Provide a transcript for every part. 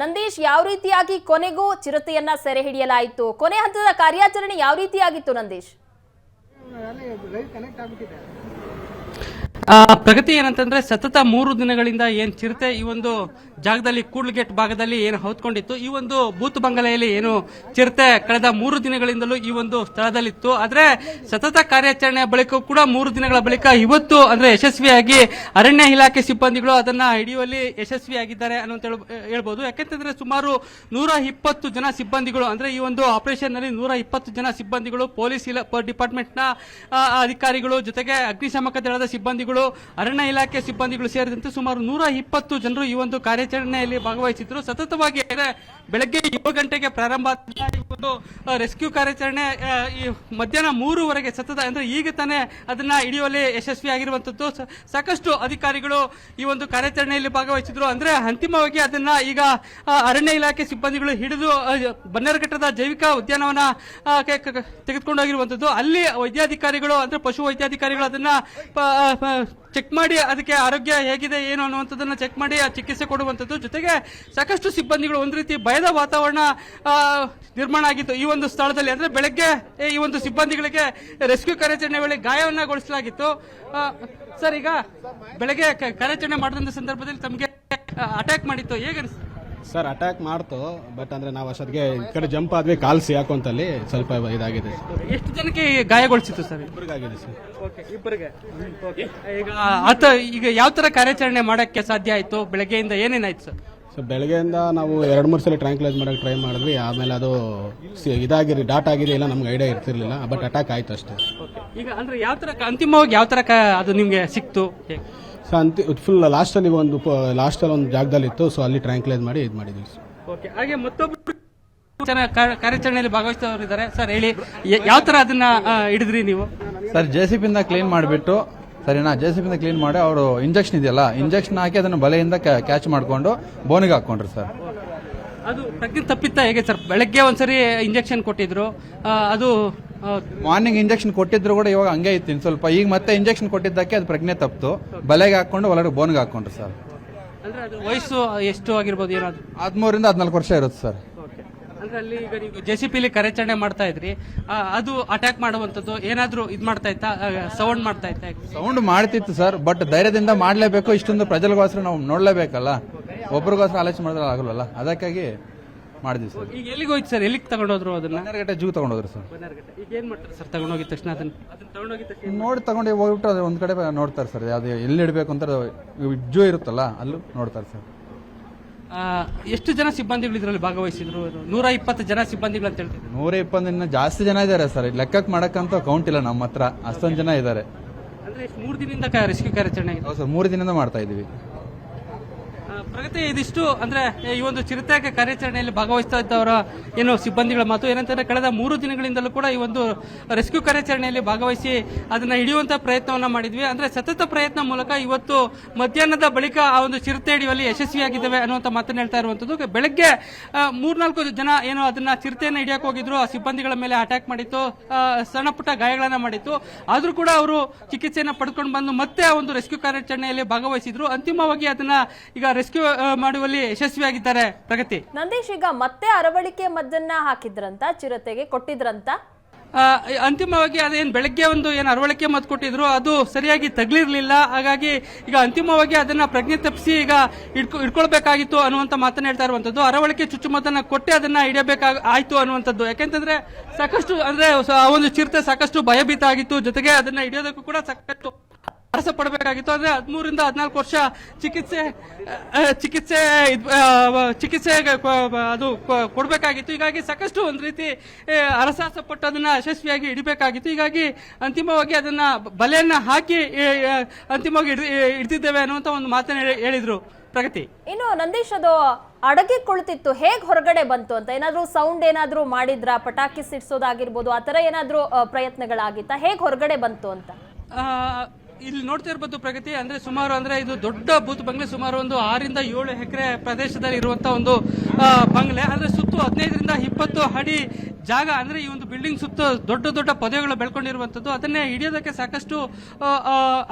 ನಂದೀಶ್, ಯಾವ ರೀತಿಯಾಗಿ ಕೊನೆಗೂ ಚಿರತೆಯನ್ನ ಸೆರೆ ಹಿಡಿಯಲಾಯಿತು? ಕೊನೆ ಹಂತದ ಕಾರ್ಯಾಚರಣೆ ಯಾವ ರೀತಿಯಾಗಿತ್ತು ನಂದೀಶ್? ಪ್ರಗತಿ ಏನಂತಂದ್ರೆ ಸತತ 3 ದಿನಗಳಿಂದ ಏನ್ ಚಿರತೆ ಈ ಒಂದು ಜಾಗದಲ್ಲಿ ಕೂಡ್ಲುಗೇಟ್ ಭಾಗದಲ್ಲಿ ಏನು ಹೊತ್ಕೊಂಡಿತ್ತು, ಈ ಒಂದು ಬೂತ್ ಬಂಗಲೆಯಲ್ಲಿ ಏನು ಚಿರತೆ ಕಳೆದ 3 ದಿನಗಳಿಂದಲೂ ಈ ಒಂದು ಸ್ಥಳದಲ್ಲಿತ್ತು. ಆದ್ರೆ ಸತತ ಕಾರ್ಯಾಚರಣೆಯ ಬಳಿಕ ಕೂಡ 3 ದಿನಗಳ ಬಳಿಕ ಇವತ್ತು ಅಂದ್ರೆ ಯಶಸ್ವಿಯಾಗಿ ಅರಣ್ಯ ಇಲಾಖೆ ಸಿಬ್ಬಂದಿಗಳು ಅದನ್ನ ಹಿಡಿಯುವಲ್ಲಿ ಯಶಸ್ವಿಯಾಗಿದ್ದಾರೆ ಅನ್ನೋ ಹೇಳ್ಬೋದು. ಯಾಕೆಂತಂದ್ರೆ ಸುಮಾರು 120 ಜನ ಸಿಬ್ಬಂದಿಗಳು ಅಂದ್ರೆ ಈ ಒಂದು ಆಪರೇಷನ್ ನಲ್ಲಿ 120 ಜನ ಸಿಬ್ಬಂದಿಗಳು, ಪೊಲೀಸ್ ಡಿಪಾರ್ಟ್ಮೆಂಟ್ ನ ಅಧಿಕಾರಿಗಳು, ಜೊತೆಗೆ ಅಗ್ನಿಶಾಮಕ ದಳದ ಸಿಬ್ಬಂದಿಗಳು, ಅರಣ್ಯ ಇಲಾಖೆ ಸಿಬ್ಬಂದಿಗಳು ಸೇರಿದಂತೆ ಸುಮಾರು 120 ಜನರು ಈ ಒಂದು ಕಾರ್ಯಾಚರಣೆಯಲ್ಲಿ ಭಾಗವಹಿಸಿದ್ರು. ಸತತವಾಗಿ ಬೆಳಗ್ಗೆ 7 ಗಂಟೆಗೆ ಪ್ರಾರಂಭ ಆದ ರೆಸ್ಕ್ಯೂ ಕಾರ್ಯಾಚರಣೆ ಮಧ್ಯಾಹ್ನ 3ವರೆಗೆ ಸತತ ಅಂದ್ರೆ ಈಗ ತಾನೇ ಅದನ್ನ ಹಿಡಿಯುವಲ್ಲಿ ಯಶಸ್ವಿಯಾಗಿರುವಂತದ್ದು. ಸಾಕಷ್ಟು ಅಧಿಕಾರಿಗಳು ಈ ಒಂದು ಕಾರ್ಯಾಚರಣೆಯಲ್ಲಿ ಭಾಗವಹಿಸಿದ್ರು. ಅಂದ್ರೆ ಅಂತಿಮವಾಗಿ ಅದನ್ನ ಈಗ ಅರಣ್ಯ ಇಲಾಖೆ ಸಿಬ್ಬಂದಿಗಳು ಹಿಡಿದು ಬನ್ನೇರುಘಟ್ಟದ ಜೈವಿಕ ಉದ್ಯಾನವನ ತೆಗೆದುಕೊಂಡು ಹೋಗಿರುವಂತದ್ದು. ಅಲ್ಲಿ ವೈದ್ಯಾಧಿಕಾರಿಗಳು ಅಂದ್ರೆ ಪಶು ವೈದ್ಯಾಧಿಕಾರಿಗಳು ಅದನ್ನ ಚೆಕ್ ಮಾಡಿ ಅದಕ್ಕೆ ಆರೋಗ್ಯ ಹೇಗಿದೆ ಏನು ಅನ್ನುವಂಥದ್ದನ್ನ ಚೆಕ್ ಮಾಡಿ ಚಿಕಿತ್ಸೆ ಕೊಡುವಂಥದ್ದು. ಜೊತೆಗೆ ಸಾಕಷ್ಟು ಸಿಬ್ಬಂದಿಗಳು ಒಂದು ರೀತಿ ಭಯದ ವಾತಾವರಣ ನಿರ್ಮಾಣ ಆಗಿತ್ತು ಈ ಒಂದು ಸ್ಥಳದಲ್ಲಿ. ಅಂದ್ರೆ ಬೆಳಗ್ಗೆ ಈ ಒಂದು ಸಿಬ್ಬಂದಿಗಳಿಗೆ ರೆಸ್ಕ್ಯೂ ಕಾರ್ಯಾಚರಣೆ ವೇಳೆ ಗಾಯವನ್ನಾಗೊಳಿಸಲಾಗಿತ್ತು. ಸರ್, ಈಗ ಬೆಳಗ್ಗೆ ಕಾರ್ಯಾಚರಣೆ ಮಾಡಿದಂತ ಸಂದರ್ಭದಲ್ಲಿ ತಮಗೆ ಅಟ್ಯಾಕ್ ಮಾಡಿತ್ತು, ಹೇಗೆ ಅನಿಸ್ತು? ಸರ್, ಅಟ್ಯಾಕ್ ಮಾಡ್ತು, ಬಟ್ ಅಂದ್ರೆ ನಾವು ಅಷ್ಟೊತ್ತಿಗೆ ಈ ಕಡೆ ಜಂಪ್ ಆದ್ವಿ, ಕಾಲ್ ಸಿಗಾಕೊಂತಲ್ಲಿ ಸ್ವಲ್ಪ ಇದಾಗಿದೆ. ಎಷ್ಟು ಜನಕ್ಕೆ ಗಾಯಗೊಳಿಸಿತ್ತು ಸರ್? ಇಬ್ಬರಿಗಾಗಿದೆ ಸರ್. ಇಬ್ಬರಿಗೆ. ಈಗ ಯಾವ ತರ ಕಾರ್ಯಾಚರಣೆ ಮಾಡಕ್ಕೆ ಸಾಧ್ಯ ಆಯ್ತು? ಬೆಳಗ್ಗೆಯಿಂದ ಏನೇನಾಯ್ತು ಸರ್? ಸೊ ಬೆಳಗ್ಗೆಯಿಂದ ನಾವು 2-3 ಸಲ ಟ್ರ್ಯಾಂಕ್ಲೈಸ್ ಮಾಡಕ್ಕೆ ಟ್ರೈ ಮಾಡಿದ್ವಿ. ಆಮೇಲೆ ಅದು ಡಾಟ್ ಆಗಿದೆ ಇಲ್ಲ ನಮ್ಗೆ ಐಡಿಯಾ ಇರ್ತಿರ್ಲಿಲ್ಲ, ಬಟ್ ಅಟ್ಯಾಕ್ ಆಯ್ತು ಅಷ್ಟೇ. ಈಗ ಅಂದ್ರೆ ಯಾವ ತರ ಅಂತಿಮವಾಗಿ ಯಾವ ತರ ಅದು ನಿಮ್ಗೆ ಸಿಕ್ತು? ಸೊ ಫುಲ್ ಲಾಸ್ಟಲ್ಲಿ ಒಂದು ಜಾಗದಲ್ಲಿ ಇತ್ತು, ಸೊ ಅಲ್ಲಿ ಟ್ರ್ಯಾಂಕ್ಲೈಸ್ ಮಾಡಿ ಇದು ಮಾಡಿದ್ವಿ. ಹಾಗೆ ಮತ್ತೊಬ್ಬರು ಕಾರ್ಯಾಚರಣೆಯಲ್ಲಿ ಭಾಗವಹಿಸಿದವರಿದ್ದಾರೆ. ಸರ್ ಹೇಳಿ, ಯಾವ ತರ ಅದನ್ನ ಹಿಡಿದ್ರಿ ನೀವು? ಸರ್, ಜೆಸಿಬಿಯಿಂದ ಕ್ಲೀನ್ ಮಾಡಿಬಿಟ್ಟು ಸರಿನಾ, ಜೆಸಿಬಿಯಿಂದ ಕ್ಲೀನ್ ಮಾಡಿ ಅವರು ಇಂಜೆಕ್ಷನ್ ಇದೆಯಲ್ಲ, ಇಂಜೆಕ್ಷನ್ ಹಾಕಿ ಅದನ್ನು ಬಲೆಯಿಂದ ಕ್ಯಾಚ್ ಮಾಡ್ಕೊಂಡು ಬೋನಿಗೆ ಹಾಕೊಂಡ್ರು ಸರ್. ಅದು ಪ್ರಜ್ಞೆ ತಪ್ಪಿತ್ತ ಹೇಗೆ ಸರ್? ಬೆಳಗ್ಗೆ ಒಂದ್ಸರಿ ಇಂಜೆಕ್ಷನ್ ಕೊಟ್ಟಿದ್ರು, ಅದು ಮಾರ್ನಿಂಗ್ ಇಂಜೆಕ್ಷನ್ ಕೊಟ್ಟಿದ್ರು ಕೂಡ ಇವಾಗ ಹಂಗೆ ಇತ್ತು ಇನ್ನು ಸ್ವಲ್ಪ. ಈಗ ಮತ್ತೆ ಇಂಜೆಕ್ಷನ್ ಕೊಟ್ಟಿದ್ದಕ್ಕೆ ಅದು ಪ್ರಜ್ಞೆ ತಪ್ಪಿತು, ಬಲೆಗೆ ಹಾಕೊಂಡು ಒಳಗಡೆ ಬೋನ್ಗೆ ಹಾಕೊಂಡ್ರು ಸರ್. ಅಂದ್ರೆ ಅದು ವಯಸ್ಸು ಎಷ್ಟು ಆಗಿರ್ಬೋದು? ಏನಾದ್ರು 13ರಿಂದ 14 ವರ್ಷ ಇರುತ್ತೆ ಸರ್. ಅಂದ್ರೆ ಅಲ್ಲಿ ಈಗ ನೀವು ಜೆಸಿಪಿಲಿ ಕಾರ್ಯಾಚರಣೆ ಮಾಡ್ತಾ ಇದ್ರಿ, ಅದು ಅಟ್ಯಾಕ್ ಮಾಡುವಂತದ್ದು ಏನಾದ್ರು ಇದು ಮಾಡ್ತಾ ಇತ್ತಾ? ಸೌಂಡ್ ಮಾಡ್ತಾ ಇತ್ತಾ? ಸೌಂಡ್ ಮಾಡ್ತಿತ್ತು ಸರ್, ಬಟ್ ಧೈರ್ಯದಿಂದ ಮಾಡ್ಲೇಬೇಕು. ಇಷ್ಟೊಂದು ಪ್ರಜೆಗಳಿಗೋಸ್ಕರ ನಾವು ನೋಡ್ಲೇಬೇಕಲ್ಲ, ಒಬ್ರಿಗೋಸ್ಕರ ಆಲೋಚನೆ ಮಾಡಿದ್ರೆ ಆಗಲ್ವಲ್ಲ, ಅದಕ್ಕಾಗಿ ಮಾಡಿದ್ವಿ ಸರ್. ಈಗ ಎಲ್ಲಿಗೆ ಹೋಯ್ತು ಸರ್? ಎಲ್ಲಿಗೆ ತಗೊಂಡೋದ್ರು ಅದನ್ನ? ಬನ್ನೇರುಘಟ್ಟ ಜೂ ತಗೊಂಡೋದ್ರು ಸರ್. ಈಗ ಏನ್ ಮಾಡ್ತಾರೆ ಸರ್ ತಗೊಂಡೋಗಿದ ತಕ್ಷಣ? ಅದನ್ನ ತಗೊಂಡೋಗಿದ ತಕ್ಷಣ ತಗೊಂಡು ಹೋಗ್ಬಿಟ್ಟು ಅದು ಒಂದ್ ಕಡೆ ನೋಡ್ತಾರೆ ಸರ್, ಯಾವ್ದು ಎಲ್ಲಿ ಇಡಬೇಕು ಅಂತ ಜೂ ಇರುತ್ತಲ್ಲ ಅಲ್ಲೂ ನೋಡ್ತಾರೆ ಸರ್. ಎಷ್ಟು ಜನ ಸಿಬ್ಬಂದಿಗಳು ಇದರಲ್ಲಿ ಭಾಗವಹಿಸಿದ್ರು? 120 ಜನ ಸಿಬ್ಬಂದಿಗಳು ಅಂತ ಹೇಳ್ತಿದ್ರು. 120 ಜಾಸ್ತಿ ಜನ ಇದ್ದಾರೆ ಸರ್, ಲೆಕ್ಕಕ್ಕೆ ಮಾಡಕ್ಕಂತ ಕೌಂಟ್ ಇಲ್ಲ ನಮ್ಮ ಹತ್ರ, ಅಷ್ಟೊಂದು ಜನ ಇದ್ದಾರೆ. ಅಂದ್ರೆ 3 ದಿನದಿಂದ ರೆಸ್ಕ್ಯೂ ಕಾರ್ಯಾಚರಣೆ? ಹೌದು ಸರ್, 3 ದಿನದಿಂದ ಮಾಡ್ತಾ ಇದೀವಿ. ಪ್ರಗತಿ, ಇದಿಷ್ಟು ಅಂದ್ರೆ ಈ ಒಂದು ಚಿರತೆ ಕಾರ್ಯಾಚರಣೆಯಲ್ಲಿ ಭಾಗವಹಿಸ್ತಾ ಇದ್ದವರ ಏನು ಸಿಬ್ಬಂದಿಗಳ ಮಾತು. ಏನಂತಂದ್ರೆ ಕಳೆದ 3 ದಿನಗಳಿಂದಲೂ ಕೂಡ ಈ ಒಂದು ರೆಸ್ಕ್ಯೂ ಕಾರ್ಯಾಚರಣೆಯಲ್ಲಿ ಭಾಗವಹಿಸಿ ಅದನ್ನ ಹಿಡಿಯುವಂತ ಪ್ರಯತ್ನವನ್ನ ಮಾಡಿದ್ವಿ. ಅಂದ್ರೆ ಸತತ ಪ್ರಯತ್ನ ಮೂಲಕ ಇವತ್ತು ಮಧ್ಯಾಹ್ನದ ಬಳಿಕ ಆ ಒಂದು ಚಿರತೆ ಹಿಡಿಯುವಲ್ಲಿ ಯಶಸ್ವಿಯಾಗಿದ್ದೇವೆ ಅನ್ನುವಂತ ಮಾತನ್ನ ಹೇಳ್ತಾ ಇರುವಂತದ್ದು. ಬೆಳಗ್ಗೆ 3-4 ಜನ ಏನು ಅದನ್ನ ಚಿರತೆಯನ್ನು ಹಿಡಿಯಕ್ಕೆ ಹೋಗಿದ್ರು, ಆ ಸಿಬ್ಬಂದಿಗಳ ಮೇಲೆ ಅಟ್ಯಾಕ್ ಮಾಡಿತ್ತು, ಸಣ್ಣ ಪುಟ್ಟ ಗಾಯಗಳನ್ನ ಮಾಡಿತ್ತು. ಆದ್ರೂ ಕೂಡ ಅವರು ಚಿಕಿತ್ಸೆಯನ್ನು ಪಡ್ಕೊಂಡು ಬಂದು ಮತ್ತೆ ಆ ಒಂದು ರೆಸ್ಕ್ಯೂ ಕಾರ್ಯಾಚರಣೆಯಲ್ಲಿ ಭಾಗವಹಿಸಿದ್ರು. ಅಂತಿಮವಾಗಿ ಅದನ್ನ ಈಗ ರೆಸ್ಕ್ಯೂ ಮಾಡುವಲ್ಲಿ ಯಶಸ್ವಿಯಾಗಿದ್ದಾರೆ. ಪ್ರಗತಿ, ನಂದೀಶ್, ಈಗ ಮತ್ತೆ ಅರವಳಿಕೆ ಮದ್ದನ್ನ ಹಾಕಿದ್ರಂತ, ಚಿರತೆಗೆ ಕೊಟ್ಟಿದ್ರಂತ? ಅಂತಿಮವಾಗಿ ಅದೇನು ಬೆಳಗ್ಗೆ ಒಂದು ಏನು ಅರವಳಿಕೆ ಮದ್ದು ಕೊಟ್ಟಿದ್ರು ಅದು ಸರಿಯಾಗಿ ತಗ್ಲಿರ್ಲಿಲ್ಲ. ಹಾಗಾಗಿ ಈಗ ಅಂತಿಮವಾಗಿ ಅದನ್ನ ಪ್ರಜ್ಞೆ ತಪ್ಪಿಸಿ ಈಗ ಇಟ್ಕೊಳ್ಬೇಕಾಗಿತ್ತು ಅನ್ನುವಂತ ಮಾತನ್ನ ಹೇಳ್ತಾ ಇರುವಂತದ್ದು. ಅರವಳಿಕೆ ಚುಚ್ಚುಮದ್ದನ್ನ ಕೊಟ್ಟೆ ಅದನ್ನ ಹಿಡಿಯಬೇಕಾಯ್ತು ಅನ್ನುವಂಥದ್ದು. ಯಾಕೆಂತಂದ್ರೆ ಸಾಕಷ್ಟು ಅಂದ್ರೆ ಆ ಒಂದು ಚಿರತೆ ಸಾಕಷ್ಟು ಭಯಭೀತ ಆಗಿತ್ತು. ಜೊತೆಗೆ ಅದನ್ನ ಹಿಡಿಯೋದಕ್ಕೂ ಕೂಡ ಸಾಕಷ್ಟು ಪ್ರಯಾಸ ಪಡಬೇಕಾಗಿತ್ತು. ಅಂದ್ರೆ 13ರಿಂದ 14 ವರ್ಷ ಚಿಕಿತ್ಸೆ ಅದು ಕೊಡಬೇಕಾಗಿತ್ತು. ಹೀಗಾಗಿ ಸಾಕಷ್ಟು ಒಂದು ರೀತಿ ಹರಸಾಹಸ ಪಟ್ಟು ಅದನ್ನ ಯಶಸ್ವಿಯಾಗಿ ಹಿಡಿಬೇಕಾಗಿತ್ತು. ಹೀಗಾಗಿ ಅಂತಿಮವಾಗಿ ಅದನ್ನ ಬಲೆಯನ್ನ ಹಾಕಿ ಅಂತಿಮವಾಗಿ ಹಿಡಿದಿದ್ದೇವೆ ಅನ್ನುವಂತ ಒಂದು ಮಾತನ್ನ ಹೇಳಿದ್ರು. ಪ್ರಗತಿ, ಇನ್ನು ನಂದೀಶ್, ಅದು ಅಡಗಿ ಕುಳಿತಿತ್ತು, ಹೇಗ್ ಹೊರಗಡೆ ಬಂತು ಅಂತ? ಏನಾದ್ರೂ ಸೌಂಡ್ ಏನಾದ್ರೂ ಮಾಡಿದ್ರ? ಪಟಾಕಿ ಸಿಡ್ಸೋದಾಗಿರ್ಬೋದು, ಆತರ ಏನಾದ್ರೂ ಪ್ರಯತ್ನಗಳಾಗಿತ್ತಾ? ಹೇಗ್ ಹೊರಗಡೆ ಬಂತು ಅಂತ? ಇಲ್ಲಿ ನೋಡ್ತಾ ಇರ್ಬೋದು ಪ್ರಗತಿ, ಅಂದ್ರೆ ಸುಮಾರು ಅಂದ್ರೆ ಇದು ದೊಡ್ಡ ಬೂತ್ ಬಂಗ್ಲೆ, ಸುಮಾರು ಒಂದು 6ರಿಂದ 7 ಎಕರೆ ಪ್ರದೇಶದಲ್ಲಿ ಇರುವಂತಹ ಒಂದು ಬಂಗ್ಲೆ. ಅಂದ್ರೆ ಸುತ್ತು 15ರಿಂದ 20 ಅಡಿ ಜಾಗ ಅಂದ್ರೆ ಈ ಒಂದು ಬಿಲ್ಡಿಂಗ್ ಸುತ್ತ ದೊಡ್ಡ ದೊಡ್ಡ ಪೊದೆಗಳು ಬೆಳ್ಕೊಂಡಿರುವಂತದ್ದು, ಅದನ್ನೇ ಹಿಡಿಯೋದಕ್ಕೆ ಸಾಕಷ್ಟು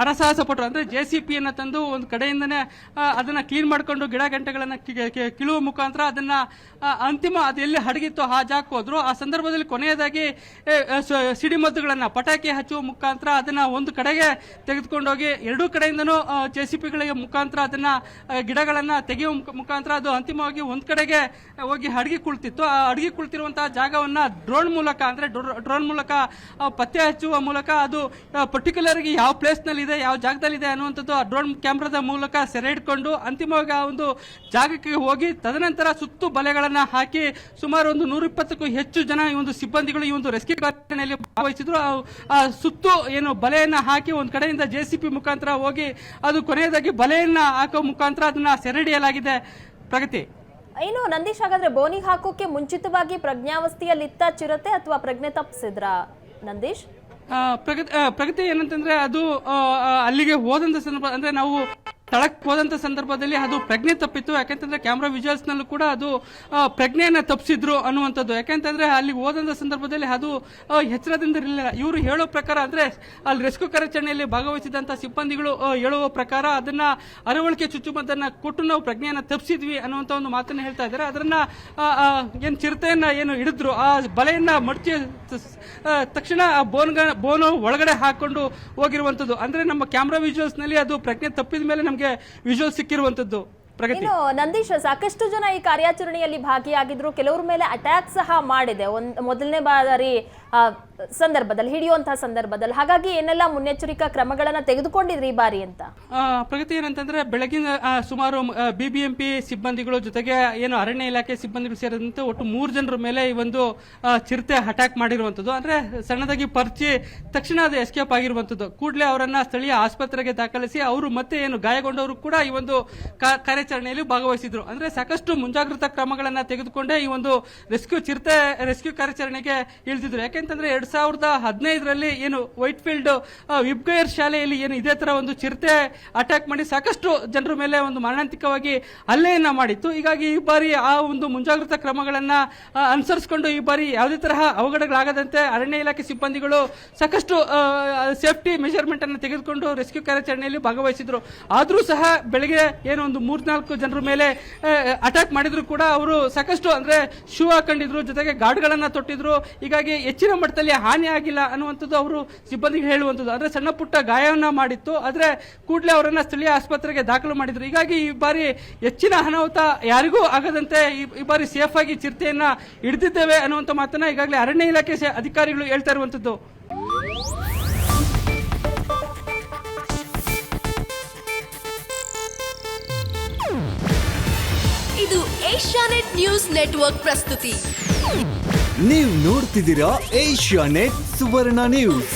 ಹರಸಾಹಸ ಪಟ್ಟರು. ಅಂದ್ರೆ JCP ಅನ್ನ ತಂದು ಒಂದು ಕಡೆಯಿಂದನೇ ಅದನ್ನ ಕ್ಲೀನ್ ಮಾಡ್ಕೊಂಡು ಗಿಡ ಗಂಟೆಗಳನ್ನ ಕೀಳುವ ಮುಖಾಂತರ ಅದನ್ನ ಅಂತಿಮ ಅದು ಎಲ್ಲಿ ಹಡಗಿತ್ತು ಆ ಜಾಗಕ್ಕೆ ಹೋದ್ರು. ಆ ಸಂದರ್ಭದಲ್ಲಿ ಕೊನೆಯದಾಗಿ ಸಿಡಿಮದ್ದುಗಳನ್ನ ಪಟಾಕಿ ಹಚ್ಚುವ ಮುಖಾಂತರ ಅದನ್ನ ಒಂದು ಕಡೆಗೆ ತೆಗೆದುಕೊಂಡೋಗಿ ಎರಡೂ ಕಡೆಯಿಂದನೂ JCPಗಳಿಗೆ ಮುಖಾಂತರ ಅದನ್ನ ಗಿಡಗಳನ್ನ ತೆಗೆಯುವ ಮುಖಾಂತರ ಅದು ಅಂತಿಮವಾಗಿ ಒಂದ್ ಕಡೆಗೆ ಹೋಗಿ ಅಡಗಿ ಕುಳಿತಿತ್ತು. ಆ ಅಡಗಿ ಕುಳಿತಿರುವಂತಹ ಜಾಗವನ್ನ ಡ್ರೋನ್ ಮೂಲಕ ಪತ್ತೆ ಹಚ್ಚುವ ಮೂಲಕ ಅದು ಪರ್ಟಿಕ್ಯುಲರ್ ಆಗಿ ಯಾವ ಪ್ಲೇಸ್ ನಲ್ಲಿ ಇದೆ, ಯಾವ ಜಾಗದಲ್ಲಿ ಇದೆ ಅನ್ನುವಂಥದ್ದು ಆ ಡ್ರೋನ್ ಕ್ಯಾಮ್ರಾದ ಮೂಲಕ ಸೆರೆ ಹಿಡ್ಕೊಂಡು ಅಂತಿಮವಾಗಿ ಆ ಒಂದು ಜಾಗಕ್ಕೆ ಹೋಗಿ ತದನಂತರ ಸುತ್ತು ಬಲೆಗಳನ್ನ ಹಾಕಿ ಸುಮಾರು ಒಂದು 120ಕ್ಕೂ ಹೆಚ್ಚು ಜನ ಈ ಒಂದು ಸಿಬ್ಬಂದಿಗಳು ಈ ಒಂದು ರೆಸ್ಕ್ಯೂ ಕಾರ್ಯಾಚರಣೆಯಲ್ಲಿ ಭಾಗವಹಿಸಿದ್ರು. ಆ ಸುತ್ತು ಏನು ಬಲೆಯನ್ನ ಹಾಕಿ ಒಂದ್ ಕಡೆಯಿಂದ JCP ಮುಖಾಂತರ ಹೋಗಿ ಅದು ಕೊನೆಯದಾಗಿ ಬಲೆಯನ್ನ ಹಾಕೋ ಮುಖಾಂತರ ಅದನ್ನ ಸೆರೆ ಹಿಡಿಯಲಾಗಿದೆ. ಪ್ರಗತಿ ಏನು ನಂದೀಶ್, ಹಾಗಾದ್ರೆ ಬೋನಿಗೆ ಹಾಕೋಕೆ ಮುಂಚಿತವಾಗಿ ಪ್ರಜ್ಞಾವಸ್ಥೆಯಲ್ಲಿತ್ತ ಚಿರತೆ ಅಥವಾ ಪ್ರಜ್ಞೆ ತಪ್ಪಿಸಿದ್ರ ನಂದೀಶ್? ಪ್ರಗತಿ ಏನಂತಂದ್ರೆ ಅದು ಅಲ್ಲಿಗೆ ಹೋದಂತ ಸಂದರ್ಭ ಅಂದ್ರೆ ನಾವು ಸ್ಥಳಕ್ಕೆ ಹೋದಂತ ಸಂದರ್ಭದಲ್ಲಿ ಅದು ಪ್ರಜ್ಞೆ ತಪ್ಪಿತ್ತು. ಯಾಕಂತಂದ್ರೆ ಕ್ಯಾಮ್ರಾ ವಿಜುವಲ್ಸ್ ನಲ್ಲೂ ಕೂಡ ಅದು ಪ್ರಜ್ಞೆಯನ್ನ ತಪ್ಪಿಸಿದ್ರು ಅನ್ನುವಂಥದ್ದು. ಯಾಕಂತಂದ್ರೆ ಅಲ್ಲಿಗೆ ಹೋದಂತ ಸಂದರ್ಭದಲ್ಲಿ ಅದು ಎಚ್ಚರದಿಂದ ಇರಲಿಲ್ಲ. ಇವರು ಹೇಳೋ ಪ್ರಕಾರ ಅಂದ್ರೆ ಅಲ್ಲಿ ರೆಸ್ಕ್ಯೂ ಕಾರ್ಯಾಚರಣೆಯಲ್ಲಿ ಭಾಗವಹಿಸಿದಂತ ಸಿಬ್ಬಂದಿಗಳು ಹೇಳುವ ಪ್ರಕಾರ ಅದನ್ನ ಅರವಳಿಕೆ ಚುಚ್ಚುಮದ್ದನ್ನ ಕೊಟ್ಟು ನಾವು ಪ್ರಜ್ಞೆಯನ್ನ ತಪ್ಪಿಸಿದ್ವಿ ಅನ್ನುವಂತ ಒಂದು ಮಾತನ್ನ ಹೇಳ್ತಾ ಇದ್ದಾರೆ. ಅದನ್ನ ಏನ್ ಚಿರತೆಯನ್ನ ಏನು ಹಿಡಿದ್ರು ಆ ಬಲೆಯನ್ನ ಮಡಚಿ ತಕ್ಷಣ ಆ ಬೋನು ಒಳಗಡೆ ಹಾಕೊಂಡು ಹೋಗಿರುವಂತದ್ದು. ಅಂದ್ರೆ ನಮ್ಮ ಕ್ಯಾಮ್ರಾ ವಿಜುವಲ್ಸ್ ನಲ್ಲಿ ಅದು ಪ್ರಜ್ಞೆ ತಪ್ಪಿದ ಮೇಲೆ ನಮಗೆ ವಿಜುವಲ್ ಸಿಕ್ಕಿರುವಂತದ್ದು. ಇನ್ನು ನಂದೀಶ್, ಸಾಕಷ್ಟು ಜನ ಈ ಕಾರ್ಯಾಚರಣೆಯಲ್ಲಿ ಭಾಗಿಯಾಗಿದ್ರು, ಕೆಲವ್ರ ಮೇಲೆ ಅಟ್ಯಾಕ್ ಸಹ ಮಾಡಿದೆ ಮೊದಲನೇ ಬಾರಿ ಸಂದರ್ಭದಲ್ಲಿ, ಹಿಡಿಯುವಂತಹ ಸಂದರ್ಭದಲ್ಲಿ. ಹಾಗಾಗಿ ಏನೆಲ್ಲ ಮುನ್ನೆಚ್ಚರಿಕಾ ಕ್ರಮಗಳನ್ನ ತೆಗೆದುಕೊಂಡಿದ್ರಿ ಈ ಬಾರಿ ಅಂತ? ಪ್ರಗತಿ ಏನಂತಂದ್ರೆ ಬೆಳಗಿನ ಸುಮಾರು BBMP ಸಿಬ್ಬಂದಿಗಳು ಜೊತೆಗೆ ಏನು ಅರಣ್ಯ ಇಲಾಖೆ ಸಿಬ್ಬಂದಿಗಳು ಸೇರಿದಂತೆ ಒಟ್ಟು 3 ಜನರ ಮೇಲೆ ಈ ಒಂದು ಚಿರತೆ ಅಟ್ಯಾಕ್ ಮಾಡಿರುವಂತದ್ದು. ಅಂದ್ರೆ ಸಣ್ಣದಾಗಿ ಪರ್ಚಿ ತಕ್ಷಣ ಅದು ಎಸ್ಕೇಪ್ ಆಗಿರುವಂತದ್ದು. ಕೂಡಲೇ ಅವರನ್ನ ಸ್ಥಳೀಯ ಆಸ್ಪತ್ರೆಗೆ ದಾಖಲಿಸಿ ಅವರು ಮತ್ತೆ ಏನು ಗಾಯಗೊಂಡವರು ಕೂಡ ಈ ಒಂದು ಕಾರ್ಯಾಚರಣೆಯಲ್ಲಿ ಭಾಗವಹಿಸಿದ್ರು. ಅಂದ್ರೆ ಸಾಕಷ್ಟು ಮುಂಜಾಗ್ರತಾ ಕ್ರಮಗಳನ್ನ ತೆಗೆದುಕೊಂಡೇ ಈ ಒಂದು ರೆಸ್ಕ್ಯೂ ಕಾರ್ಯಾಚರಣೆಗೆ ಇಳಿದಿದ್ರು. ಯಾಕೆಂತಂದ್ರೆ 2015ರಲ್ಲಿ ಏನು ವೈಟ್ಫೀಲ್ಡ್ ವಿಬ್ಗೈರ್ ಶಾಲೆಯಲ್ಲಿ ಏನು ಇದೇ ತರ ಒಂದು ಚಿರತೆ ಅಟ್ಯಾಕ್ ಮಾಡಿ ಸಾಕಷ್ಟು ಜನರ ಮೇಲೆ ಒಂದು ಮಾರಣಾಂತಿಕವಾಗಿ ಹಲ್ಲೆಯನ್ನ ಮಾಡಿತ್ತು. ಹೀಗಾಗಿ ಈ ಬಾರಿ ಆ ಒಂದು ಮುಂಜಾಗ್ರತಾ ಕ್ರಮಗಳನ್ನ ಅನುಸರಿಸಿಕೊಂಡು ಈ ಬಾರಿ ಯಾವುದೇ ತರಹ ಅವಘಡಗಳಾಗದಂತೆ ಅರಣ್ಯ ಇಲಾಖೆ ಸಿಬ್ಬಂದಿಗಳು ಸಾಕಷ್ಟು ಸೇಫ್ಟಿ ಮೆಜರ್ಮೆಂಟ್ ಅನ್ನು ತೆಗೆದುಕೊಂಡು ರೆಸ್ಕ್ಯೂ ಕಾರ್ಯಾಚರಣೆಯಲ್ಲಿ ಭಾಗವಹಿಸಿದ್ರು. ಆದ್ರೂ ಸಹ ಬೆಳಗ್ಗೆ ಏನು ಒಂದು 3-4 ಜನರ ಮೇಲೆ ಅಟ್ಯಾಕ್ ಮಾಡಿದ್ರು ಕೂಡ ಅವರು ಸಾಕಷ್ಟು ಅಂದ್ರೆ ಶೂ ಹಾಕೊಂಡಿದ್ರು, ಜೊತೆಗೆ ಗಾರ್ಡ್ಗಳನ್ನ ತೊಟ್ಟಿದ್ರು. ಹೀಗಾಗಿ ಹೆಚ್ಚಿನ ಮಟ್ಟದಲ್ಲಿ ಹಾನಿ ಆಗಿಲ್ಲ ಅನ್ನುವಂಥದ್ದು ಅವರು ಸಿಬ್ಬಂದಿಗೆ ಹೇಳುವಂಥದ್ದು. ಅಂದ್ರೆ ಸಣ್ಣ ಪುಟ್ಟ ಗಾಯವನ್ನ ಮಾಡಿತ್ತು, ಆದ್ರೆ ಕೂಡಲೇ ಅವರನ್ನ ಸ್ಥಳೀಯ ಆಸ್ಪತ್ರೆಗೆ ದಾಖಲು ಮಾಡಿದ್ರು. ಹೀಗಾಗಿ ಈ ಬಾರಿ ಹೆಚ್ಚಿನ ಅನಾಹುತ ಯಾರಿಗೂ ಆಗದಂತೆ ಈ ಬಾರಿ ಸೇಫ್ ಆಗಿ ಚಿರತೆಯನ್ನ ಹಿಡಿದಿದ್ದೇವೆ ಅನ್ನುವಂಥ ಮಾತನ್ನ ಈಗಾಗಲೇ ಅರಣ್ಯ ಇಲಾಖೆ ಅಧಿಕಾರಿಗಳು ಹೇಳ್ತಾ ಇರುವಂತದ್ದು. ಇದು ಏಷ್ಯಾನೆಟ್ ನ್ಯೂಸ್ ನೆಟ್ವರ್ಕ್ ಪ್ರಸ್ತುತಿ. ನೀವು ನೋಡ್ತಿದ್ದೀರಾ ಏಷ್ಯಾನೆಟ್ ಸುವರ್ಣ ನ್ಯೂಸ್.